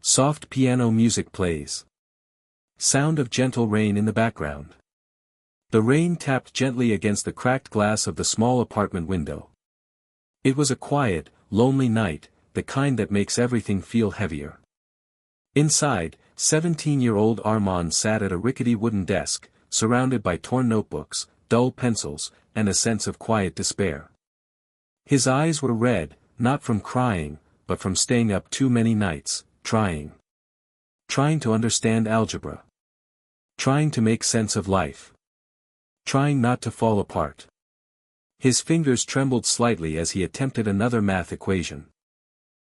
Soft piano music plays. Sound of gentle rain in the background. The rain tapped gently against the cracked glass of the small apartment window. It was a quiet, lonely night, the kind that makes everything feel heavier. Inside, 17-year-old Armaan sat at a rickety wooden desk, surrounded by torn notebooks, dull pencils, and a sense of quiet despair. His eyes were red, not from crying, but from staying up too many nights, trying to understand algebra. Trying to make sense of life. Trying not to fall apart. His fingers trembled slightly as he attempted another math equation.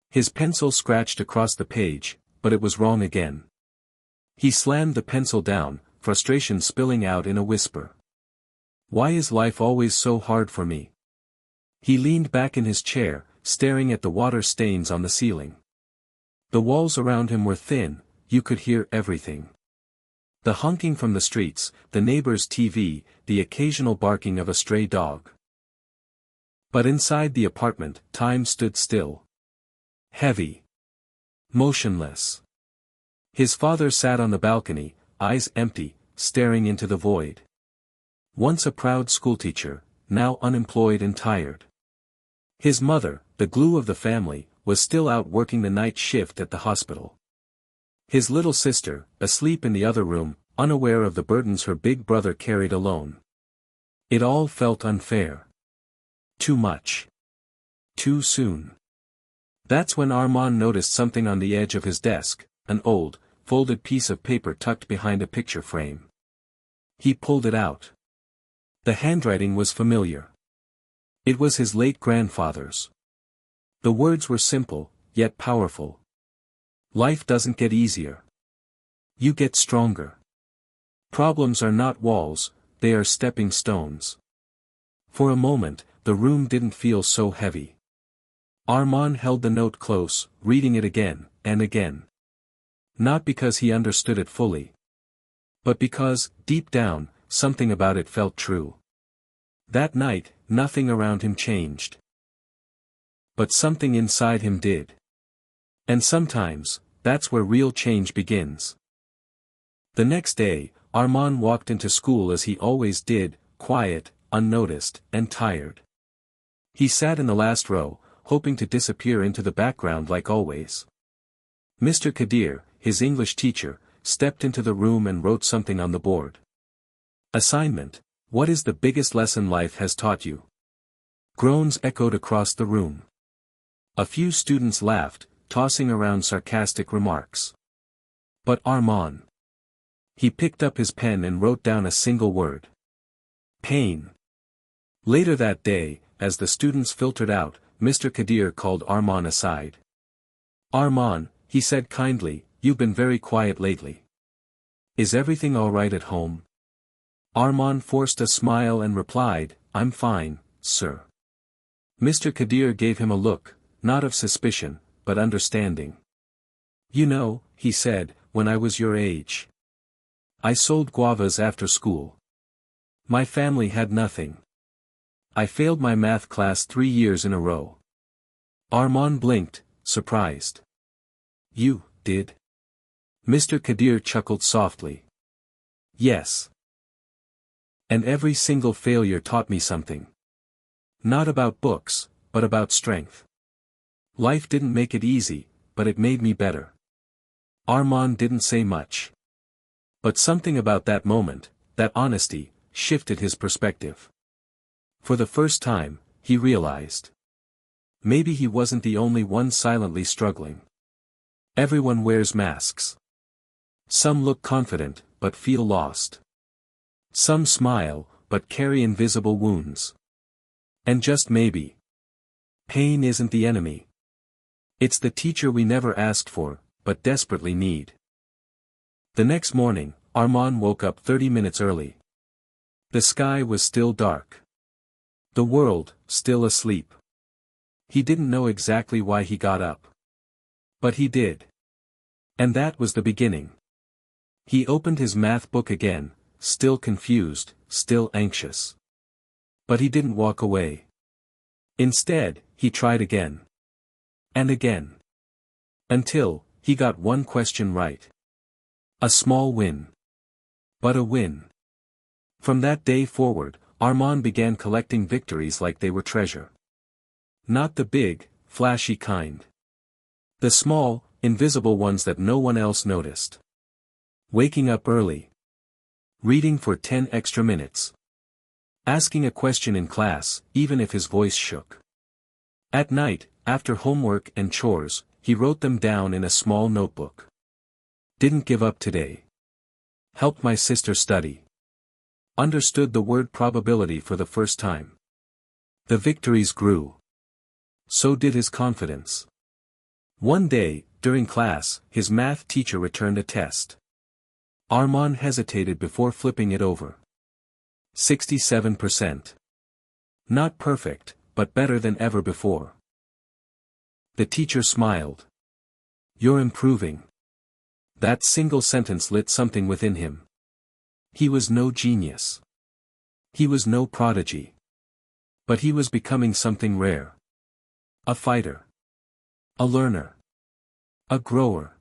His pencil scratched across the page, but it was wrong again. He slammed the pencil down, frustration spilling out in a whisper. Why is life always so hard for me? He leaned back in his chair, staring at the water stains on the ceiling. The walls around him were thin, you could hear everything. The honking from the streets, the neighbor's TV, the occasional barking of a stray dog. But inside the apartment, time stood still. Heavy. Motionless. His father sat on the balcony, eyes empty, staring into the void. Once a proud schoolteacher, now unemployed and tired. His mother, the glue of the family, was still out working the night shift at the hospital. His little sister, asleep in the other room, unaware of the burdens her big brother carried alone. It all felt unfair. Too much. Too soon. That's when Armaan noticed something on the edge of his desk, an old, folded piece of paper tucked behind a picture frame. He pulled it out. The handwriting was familiar. It was his late grandfather's. The words were simple, yet powerful. Life doesn't get easier. You get stronger. Problems are not walls, they are stepping stones. For a moment, the room didn't feel so heavy. Armaan held the note close, reading it again, and again. Not because he understood it fully. But because, deep down, something about it felt true. That night, nothing around him changed. But something inside him did. And sometimes, that's where real change begins. The next day, Armaan walked into school as he always did, quiet, unnoticed, and tired. He sat in the last row, hoping to disappear into the background like always. Mr. Kadir, his English teacher, stepped into the room and wrote something on the board. Assignment: what is the biggest lesson life has taught you? Groans echoed across the room. A few students laughed, tossing around sarcastic remarks. But Armaan. He picked up his pen and wrote down a single word. Pain. Later that day, as the students filtered out, Mr. Kadir called Armaan aside. Armaan, he said kindly, you've been very quiet lately. Is everything all right at home? Armaan forced a smile and replied, I'm fine, sir. Mr. Kadir gave him a look, not of suspicion, but understanding. You know, he said, when I was your age. I sold guavas after school. My family had nothing. I failed my math class 3 years in a row. Armaan blinked, surprised. You did? Mr. Kadir chuckled softly. Yes. And every single failure taught me something. Not about books, but about strength. Life didn't make it easy, but it made me better. Armaan didn't say much. But something about that moment, that honesty, shifted his perspective. For the first time, he realized. Maybe he wasn't the only one silently struggling. Everyone wears masks. Some look confident, but feel lost. Some smile, but carry invisible wounds. And just maybe. Pain isn't the enemy. It's the teacher we never asked for, but desperately need. The next morning, Armaan woke up 30 minutes early. The sky was still dark. The world, still asleep. He didn't know exactly why he got up. But he did. And that was the beginning. He opened his math book again, still confused, still anxious. But he didn't walk away. Instead, he tried again. And again. Until, He got one question right. A small win. But a win. From that day forward, Armaan began collecting victories like they were treasure. Not the big, flashy kind. The small, invisible ones that no one else noticed. Waking up early. Reading for 10 extra minutes. Asking a question in class, even if his voice shook. At night, after homework and chores, he wrote them down in a small notebook. Didn't give up today. Helped my sister study. Understood the word probability for the first time. The victories grew. So did his confidence. One day, during class, his math teacher returned a test. Armaan hesitated before flipping it over. 67%. Not perfect, but better than ever before. The teacher smiled. You're improving. That single sentence lit something within him. He was no genius. He was no prodigy. But he was becoming something rare. A fighter. A learner. A grower.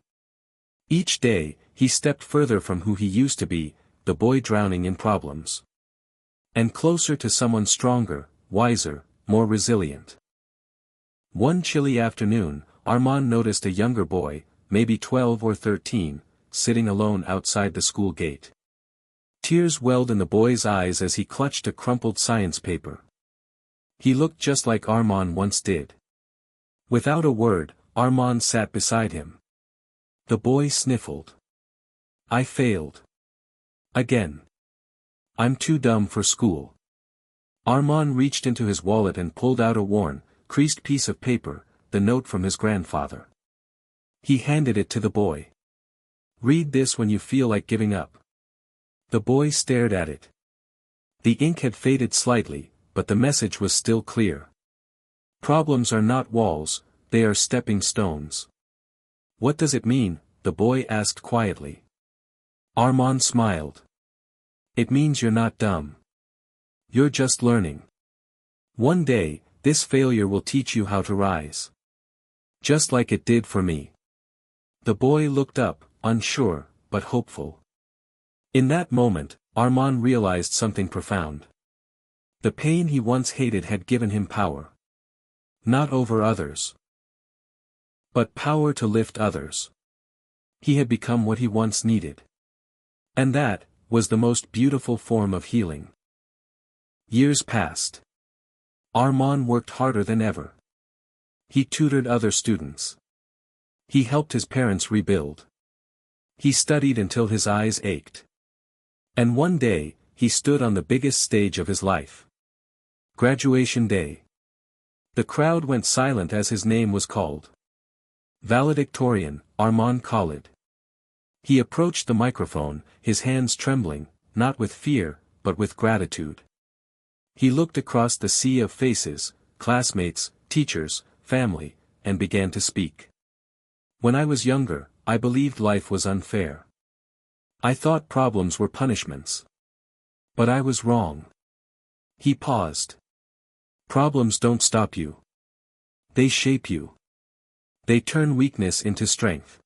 Each day, he stepped further from who he used to be, the boy drowning in problems. And closer to someone stronger, wiser, more resilient. One chilly afternoon, Armaan noticed a younger boy, maybe 12 or 13, sitting alone outside the school gate. Tears welled in the boy's eyes as he clutched a crumpled science paper. He looked just like Armaan once did. Without a word, Armaan sat beside him. The boy sniffled. I failed. Again. I'm too dumb for school. Armaan reached into his wallet and pulled out a worn, creased piece of paper, the note from his grandfather. He handed it to the boy. Read this when you feel like giving up. The boy stared at it. The ink had faded slightly, but the message was still clear. Problems are not walls, they are stepping stones. What does it mean? The boy asked quietly. Armaan smiled. It means you're not dumb. You're just learning. One day, this failure will teach you how to rise. Just like it did for me. The boy looked up, unsure, but hopeful. In that moment, Armaan realized something profound. The pain he once hated had given him power. Not over others. But power to lift others. He had become what he once needed. And that was the most beautiful form of healing. Years passed. Armaan worked harder than ever. He tutored other students. He helped his parents rebuild. He studied until his eyes ached. And one day, he stood on the biggest stage of his life. Graduation day. The crowd went silent as his name was called. Valedictorian, Armaan Khalid. He approached the microphone, his hands trembling, not with fear, but with gratitude. He looked across the sea of faces, classmates, teachers, family, and began to speak. When I was younger, I believed life was unfair. I thought problems were punishments. But I was wrong. He paused. Problems don't stop you. They shape you. They turn weakness into strength.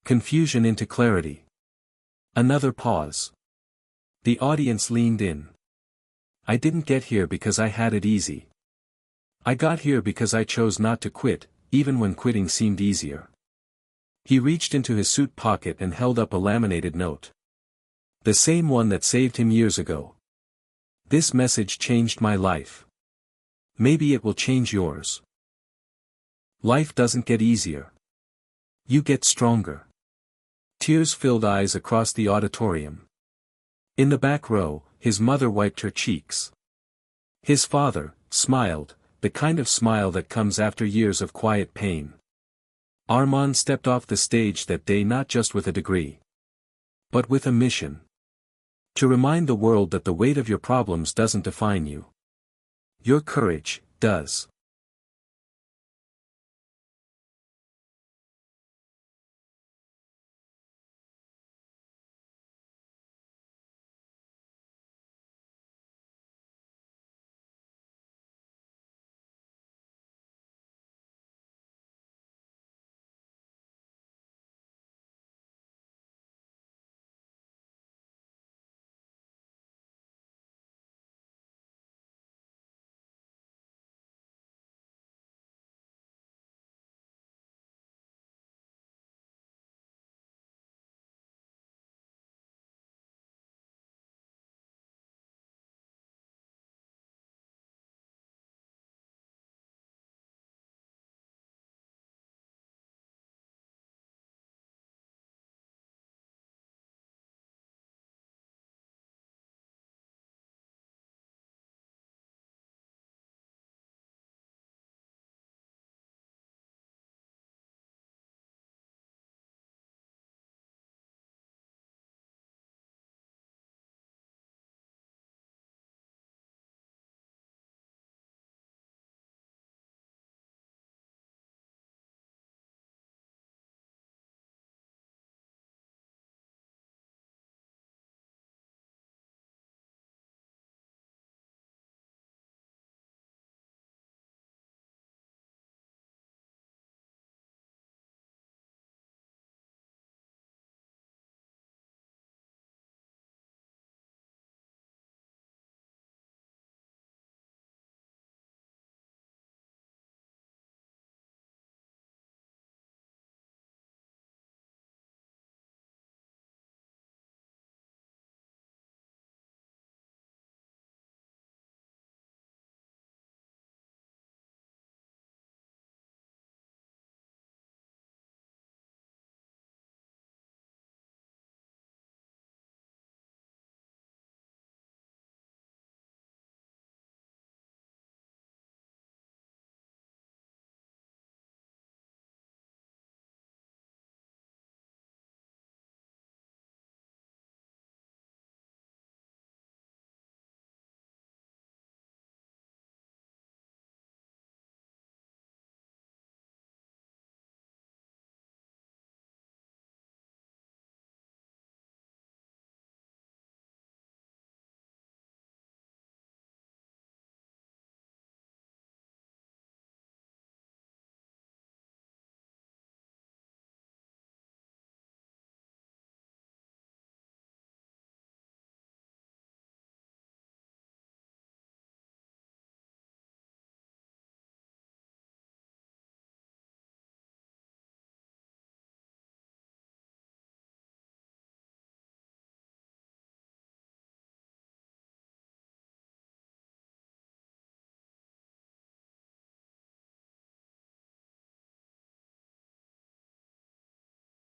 Confusion into clarity. Another pause. The audience leaned in. I didn't get here because I had it easy. I got here because I chose not to quit, even when quitting seemed easier. He reached into his suit pocket and held up a laminated note. The same one that saved him years ago. This message changed my life. Maybe it will change yours. Life doesn't get easier. You get stronger. Tears filled eyes across the auditorium. In the back row, his mother wiped her cheeks. His father smiled, the kind of smile that comes after years of quiet pain. Armaan stepped off the stage that day not just with a degree, but with a mission. To remind the world that the weight of your problems doesn't define you. Your courage does.